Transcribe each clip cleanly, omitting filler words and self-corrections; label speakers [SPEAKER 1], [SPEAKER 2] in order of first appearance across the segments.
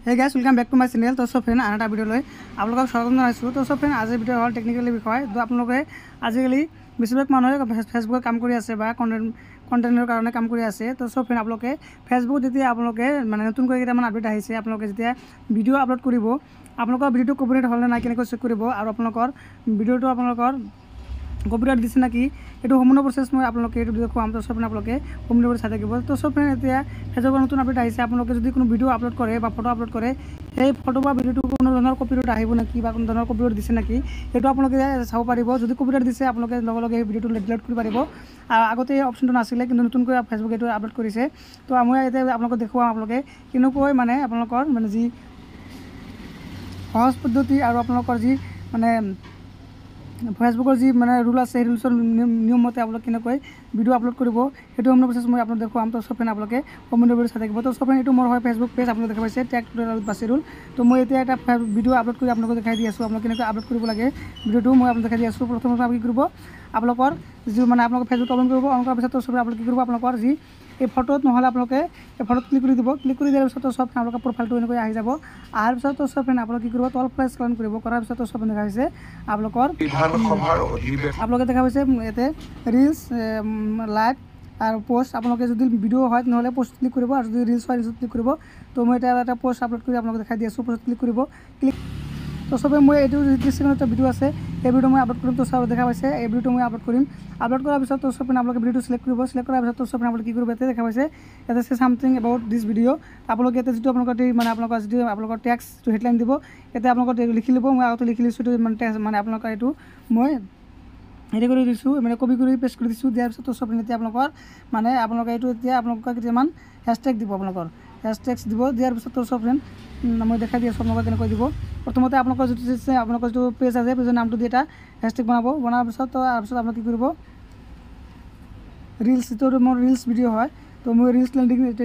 [SPEAKER 1] হে guys welcome back to my channel. তো সব ফ্ৰেণ্ড আন এটা ভিডিঅ'লৈ আপোনালোকক স্বাগতম জনাইছোঁ। তো সব ফ্ৰেণ্ড আজিৰ ভিডিঅ' হ'ল টেকনিকেলি বিষয়। তো আপোনালোকে আজিকালি বেছিভাগ মানুহে ফেচবুকত কাম কৰি আছে বা কণ্টেণ্টৰ কাৰণে কাম কৰি আছে। তো সব ফ্ৰেণ্ড আপোনালোকে ফেচবুক যেতিয়া আপোনালোকে মানে নতুনকৈ কেইটামান আপডেট আহিছে, আপোনালোকে যেতিয়া ভিডিঅ' আপলোড কৰিব, আপোনালোকৰ ভিডিঅ'টো কপিৰাইট হ'ল নে নাই কেনেকৈ চেক কৰিব, আৰু আপোনালোকৰ ভিডিঅ'টো আপোনালোকৰ কপিৰাইট দিছে নাকি এইটো সম্পূৰ্ণ প্ৰচেছ মই আপোনালোকে এইটো দেখুৱাম। তো সব আপোনালোকে সম্পূৰ্ণভাৱে চাই থাকিব। তো সব এতিয়া ফেচবুকৰ নতুন আপডেট আহিছে। আপোনালোকে যদি কোনো ভিডিঅ' আপলোড কৰে বা ফটো আপলোড কৰে, সেই ফটো বা ভিডিঅ'টো কোনো ধৰণৰ কপিৰাইট আহিব নেকি বা কোনো ধৰণৰ কপিৰাইট দিছে নেকি সেইটো আপোনালোকে চাব পাৰিব। যদি কপিৰাইট দিছে আপোনালোকে লগে লগে সেই ভিডিঅ'টো ডিলিট কৰিব পাৰিব। আগতে এই অপশ্যনটো নাছিলে, কিন্তু নতুনকৈ ফেচবুকে এইটো আপলোড কৰিছে। তো মই এতিয়া আপোনালোকক দেখুৱাম আপোনালোকে কেনেকৈ মানে আপোনালোকৰ মানে যি সহজ পদ্ধতি আৰু আপোনালোকৰ যি মানে ফেচবুকৰ যি মানে ৰুল আছে, সেই ৰুলছৰ নিয়ম মতে আপোনালোকে কেনেকৈ ভিডিঅ' আপলোড কৰিব সেইটো সম্পূৰ্ণ প্ৰচেছ মই আপোনালোক দেখুৱাম। তো সব আপোনালোকে সম্পূৰ্ণভাৱে চাই থাকিব। তো সব এইটো মোৰ হয় ফেচবুক পেজ, আপোনালোকে দেখা পাইছে টেক টিউটৰিয়েল বাছিৰুল। তো মই এতিয়া এটা ভিডিঅ' আপলোড কৰি আপোনালোকক দেখাই দি আছোঁ। আপোনালোকে কেনেকৈ আপলোড কৰিব লাগে ভিডিঅ'টো মই আপোনালোকক দেখাই দি আছোঁ। প্ৰথমতে আপুনি কি কৰিব, আপোনালোকৰ যি মানে আপোনালোকে ফেচবুক অন কৰিব, অন কৰাৰ পিছত সব আপোনালোকে কি কৰিব, আপোনালোকৰ যি এই ফটোত নহ'লে আপোনালোকে এই ফটোত ক্লিক কৰি দিব। ক্লিক কৰি দিয়াৰ পিছত সব আপোনালোকৰ প্ৰফাইলটো এনেকৈ আহি যাব। অহাৰ পিছত সব আপোনালোকে কি কৰিব, তল ফালে স্ক্ৰল কৰিব। কৰাৰ পিছত সব দেখা হৈছে আপোনালোকৰ আপোনালোকে দেখা পাইছে ইয়াতে ৰিলছ, লাইভ আৰু পোষ্ট। আপোনালোকে যদি ভিডিঅ' হয় নহ'লে পোষ্ট ক্লিক কৰিব, আৰু যদি ৰিলছ হয় ৰিলছত ক্লিক কৰিব। তো মই এটা পোষ্ট আপলোড কৰি আপোনালোকে দেখাই দি আছোঁ। পোষ্টত ক্লিক কৰিব। তো সবে মই এইটো 30 ছেকেণ্ডৰ এটা ভিডিঅ' আছে, এই ভিডিঅ' মই আপলোড কৰিম। তো সব দেখা পাইছে এই ভিডিঅ'টো মই আপলোড কৰিম। আপলোড কৰাৰ পিছত তো সব আপোনালোকে ভিডিঅ'টো চিলেক্ট কৰিব। চিলেক্ট কৰাৰ পিছত তো সব আপোনালোকে কি কৰিব, ইয়াতে দেখা পাইছে ইয়াতে আছে ছামথিং এবাউট দিছ ভিডিঅ'। আপোনালোকে ইয়াতে যিটো আপোনালোকৰ মানে আপোনালোকৰ যিটো আপোনালোকৰ টেক্সট যিটো হেডলাইন দিব, ইয়াতে আপোনালোকৰ লিখি ল'ব। মই আগতে লিখি লৈছোঁ, এইটো মানে টেক্সট মানে আপোনালোকৰ এইটো মই হেৰি কৰি দিছোঁ, মানে কপি কৰি পেষ্ট কৰি দিছোঁ। দিয়াৰ পিছত সব এতিয়া আপোনালোকৰ মানে আপোনালোকে এইটো এতিয়া আপোনালোকৰ কেইটামান হেছটেগ দিব। আপোনালোকৰ হেছটেগছ দিব। দিয়াৰ পিছত সব ফ্ৰেণ্ড মই দেখাই দি আছোঁ আপোনালোকে কেনেকৈ দিব। প্ৰথমতে আপোনালোকৰ যিটো পেজ আছে, পেজৰ নামটো দি এটা হেছটেগ বনাব। বনাৰ পিছত তাৰপিছত আপোনালোকে কি কৰিব, ৰিলছ যিটো মোৰ ৰিলছ ভিডিঅ' হয়, তো মই ৰিলছ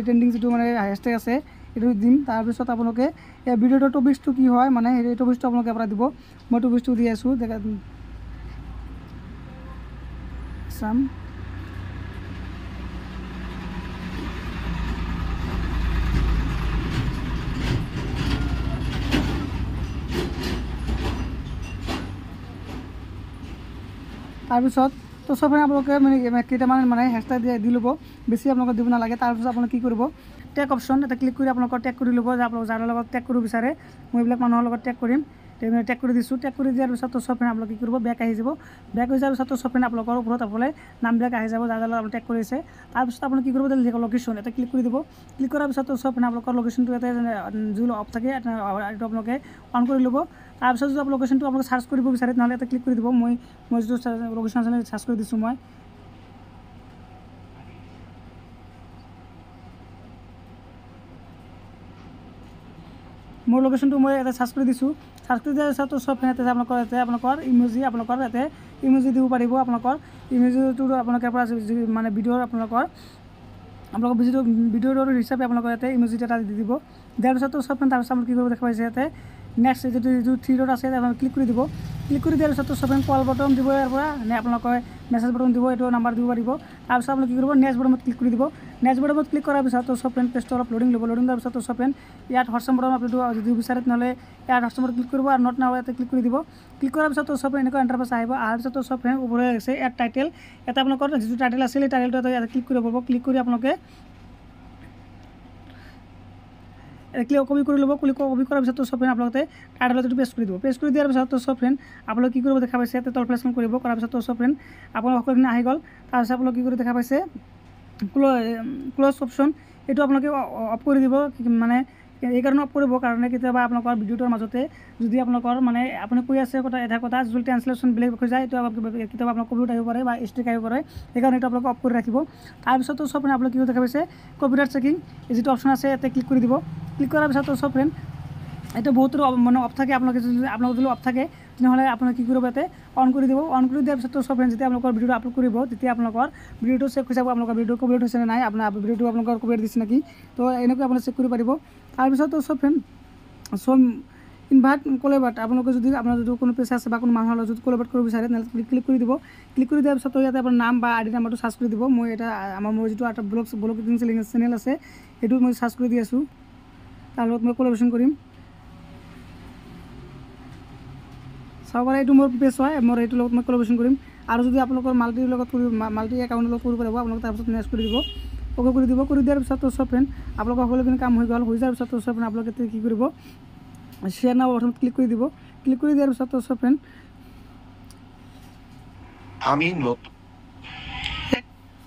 [SPEAKER 1] ট্ৰেণ্ডিং যিটো মানে হেছটেগ আছে এইটো দিম। তাৰপিছত আপোনালোকে এই ভিডিঅ'টোৰ টপিকছটো কি হয়, মানে সেই টপিকছটো আপোনালোকে পৰা দিব। মই টপিকছটো দি আছোঁ চাম। তাৰপিছত তো সব আপোনালোকে মানে কেইটামান মানে হেছটেগ দি ল'ব, বেছি আপোনালোকে দিব নালাগে। তাৰপিছত আপোনালোকে কি কৰিব, টেগ অপশ্যন এটা ক্লিক কৰি আপোনালোকৰ টেগ কৰি ল'ব। যে আপোনালোক যাৰ লগত টেগ কৰিব বিচাৰে, মই এইবিলাক মানুহৰ লগত টেগ কৰিম। টেগ কৰি দিছোঁ। টেগ কৰি দিয়াৰ পিছত তো সব আপোনালোকে কি কৰিব, বেক আহি যাব। বেক হৈ যোৱাৰ পিছত তো সব আপোনালোকৰ ওপৰত আপোনালোকে নামবিলাক আহি যাব, যাৰ লগত আপুনি টেগ কৰিছে। তাৰপিছত আপুনি কি কৰিব, লোকেশ্যন এটা ক্লিক কৰি দিব। ক্লিক কৰাৰ পিছত তো সব আপোনালোকৰ লোকেশ্যনটো ইয়াতে যিটো অফ থাকে এইটো আপোনালোকে অন কৰি ল'ব। তাৰপিছত যদি আপোনালোকে লোকেশ্যনটো আপোনালোকে চাৰ্চ কৰিব বিচাৰে নহ'লে এটা ক্লিক কৰি দিব। মই যিটো লোকেশ্যন আছে চাৰ্চ কৰি দিছোঁ। মই মোৰ লোকেশ্যনটো মই ইয়াতে চাৰ্চ কৰি দিছোঁ। চাৰ্চ কৰি দিয়াৰ পিছত সব ইয়াতে আপোনালোকৰ ইম'জি ইয়াতে ইম'জি দিব পাৰিব। আপোনালোকৰ ইম'জিটো আপোনালোকৰ পৰা মানে ভিডিঅ'ৰ আপোনালোকৰ ভিডিঅ'ৰ হিচাপে আপোনালোকৰ ইয়াতে ইম'জি এটা দি দিব। দিয়াৰ পিছত সব তাৰপিছত আপোনালোকে কি কৰিব, দেখা পাইছে ইয়াতে নেক্সট যিটো থ্ৰী ডট আছে আপোনালোকে ক্লিক কৰি দিব। ক্লিক কৰি দিয়াৰ পিছত সব কল বটন দিব ইয়াৰ পৰা, নে আপোনালোকে মেছেজ বটন দিব, এইটো নাম্বাৰ দিব পাৰিব। তাৰপিছত আপোনালোকে কি কৰিব, নেক্সট বটনত ক্লিক কৰি দিব। নেক্সট বটনত ক্লিক কৰাৰ পিছত সব পেজটো অলপ লোডিং ল'ব। লোডিং লোৱাৰ পিছত সব ইয়াত হোৱাটছআপ বটন আপুনি যদি বিচাৰে নহ'লে ইয়াত হোৱাটছআপত ক্লিক কৰিব, আৰু নট নাও ইয়াতে ক্লিক কৰি দিব। ক্লিক কৰাৰ পিছত সব এনেকুৱা ইণ্টাৰফেচ আহিব। অহাৰ পিছত সব ওপৰলৈ আছে ইয়াত টাইটেল, এটা আপোনালোকৰ যিটো টাইটেল আছিল সেই টাইটেলটো ইয়াতে ক্লিক কৰিব পাৰিব। ক্লিক কৰি আপোনালোকে কপি কৰি ল'ব। কপি কৰাৰ পিছত সব আপোনালোকে টাইটেলত এইটো পেষ্ট কৰি দিব। পেষ্ট কৰি দিয়াৰ পিছত সব আপোনালোকে কি কৰিব, দেখা পাইছে ইয়াতে তল প্লেচমেণ্ট কৰিব। কৰাৰ পিছত সব আপোনাৰ সকলোখিনি আহি গ'ল। তাৰপিছত আপোনালোকে কি কৰি দেখা পাইছে ক্ল'জ অপশ্যন, এইটো আপোনালোকে অফ কৰি দিব। মানে এইকাৰণে অফ কৰিব কাৰণে কেতিয়াবা আপোনালোকৰ ভিডিঅ'টোৰ মাজতে যদি আপোনালোকৰ মানে আপুনি কৈ আছে এটা কথা যদি ট্ৰেঞ্চলেশ্যন বেলেগ হৈ যায়, এইটো কেতিয়াবা আপোনাৰ কপিৰাইট আহিব পাৰে বা ষ্ট্ৰাইক আহিব পাৰে। সেইকাৰণে এইটো আপোনালোকে অফ কৰি ৰাখিব। তাৰপিছত সব আপোনালোকে কি দেখা পাইছে কপিৰাইট চেকিং যিটো অপশ্যন আছে ইয়াতে ক্লিক কৰি দিব। ক্লিক কৰাৰ পিছত সব এইটো বহুতো মানে অফ থাকে। আপোনালোকে যদি অফ থাকে তেনেহ'লে আপোনালোকে কি কৰিব, ইয়াতে অন কৰি দিব। অন কৰি দিয়াৰ পিছত সব যেতিয়া আপোনালোকৰ ভিডিঅ'টো আপলোড কৰিব, তেতিয়া আপোনালোকৰ ভিডিঅ'টো চেক হৈ যাব, আপোনালোকৰ ভিডিঅ' কপিৰাইট হৈছে নে নাই, আপোনাৰ ভিডিঅ'টো আপোনালোকৰ কপিৰাইট দিছে নেকি। তো এনেকৈ আপোনালোকে চেক কৰিব পাৰিব। তাৰপিছত সব ইনভাইট কোলাবৰেট, আপোনালোকে যদি আপোনাৰ যদি কোনো পেজ আছে বা কোনো মানুহৰ লগত যদি কোলাবৰেট কৰিব বিচাৰে তেনেহ'লে ক্লিক কৰি দিব। ক্লিক কৰি দিয়াৰ পিছত ইয়াতে আপোনাৰ নাম বা আইডি নাম্বাৰটো চাৰ্চ কৰি দিব। মই এটা মোৰ যিটো এটা ব্লগ চেনেল আছে সেইটো মই চাৰ্চ কৰি দি আছোঁ। তাৰ লগত মই কোলাবৰেশ্যন কৰিম। চাব পাৰে এইটো মোৰ পেজ হয়, মোৰ এইটোৰ লগত মই কোলাবৰেশ্যন কৰিম। আৰু যদি আপোনালোকৰ মাল্টিৰ লগত মাল্টি একাউণ্টৰ লগত কৰিব পাৰিব, আপোনালোকে তাৰপিছত নেক্সট কৰি দিব, অ'কে কৰি দিব। কৰি দিয়াৰ পিছত চব ফ্ৰেণ্ড আপোনালোকৰ সকলোখিনি কাম হৈ গ'ল। হৈ যোৱাৰ পিছত চব ফ্ৰেণ্ড আপোনালোকে কি কৰিব, শ্বেয়াৰ নাও প্ৰথমত ক্লিক কৰি দিব। ক্লিক কৰি দিয়াৰ পিছত চব ফ্ৰেণ্ড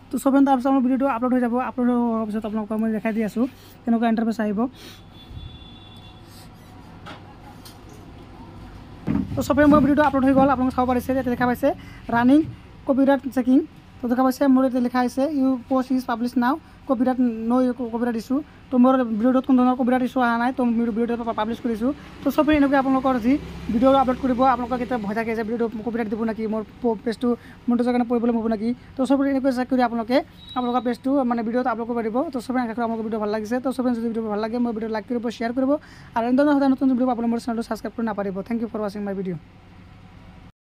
[SPEAKER 1] তো চব ফ্ৰেণ্ড তাৰপিছত আমাৰ ভিডিঅ'টো আপলোড হৈ যাব। আপলোড হোৱাৰ পিছত আপোনালোকক মই দেখাই দি আছোঁ কেনেকুৱা ইণ্টাৰফেচ আহিব। তো চব ফ্ৰেণ্ড মোৰ ভিডিঅ'টো আপলোড হৈ গ'ল, আপোনালোকে চাব পাৰিছে। ইয়াতে দেখা পাইছে ৰানিং কপিৰাইট চেকিং। তো দেখা পাইছে মোৰ ইয়াতে লিখা আছে ইউ পষ্ট ইজ পাব্লিছ নাও, কপিৰাইট কপিৰাইট ইছ্যু। তো মোৰ ভিডিঅ'টোত কোনো ধৰণৰ কপিৰাইট ইছ্যু অহা নাই, তো ভিডিঅ'টো পাব্লিছ কৰিছোঁ। তো চব এনেকৈ আপোনালোকৰ যি ভিডিঅ' আপলোড কৰিব, আপোনালোকৰ কেতিয়া ভয় থাকে যে ভিডিঅ'টো কপিৰাইট দিব নেকি, মোৰ পেজটো মনিটাইজৰ কাৰণে প্ৰব্লেম হ'ব নেকি। তো চব এনেকৈ চেক কৰি আপোনালোকৰ পেজটো মানে ভিডিঅ'টো আপলোড কৰিব পাৰিব। তো চব আপোনালোকৰ ভিডিঅ' ভাল লাগিছে, তো চব যদি ভিডিঅ' ভাল লাগে মই ভিডিঅ' লাইক কৰিব, শ্বেয়াৰ কৰিব। আৰু এনেধৰণৰ নতুন ভিডিঅ' আপোনালোকৰ মোৰ চেনেলটো ছাবস্ক্ৰাইব কৰি নাপাৰিব। থেংক ইউ ফৰ ৱাচিং মাই ভিডিঅ'।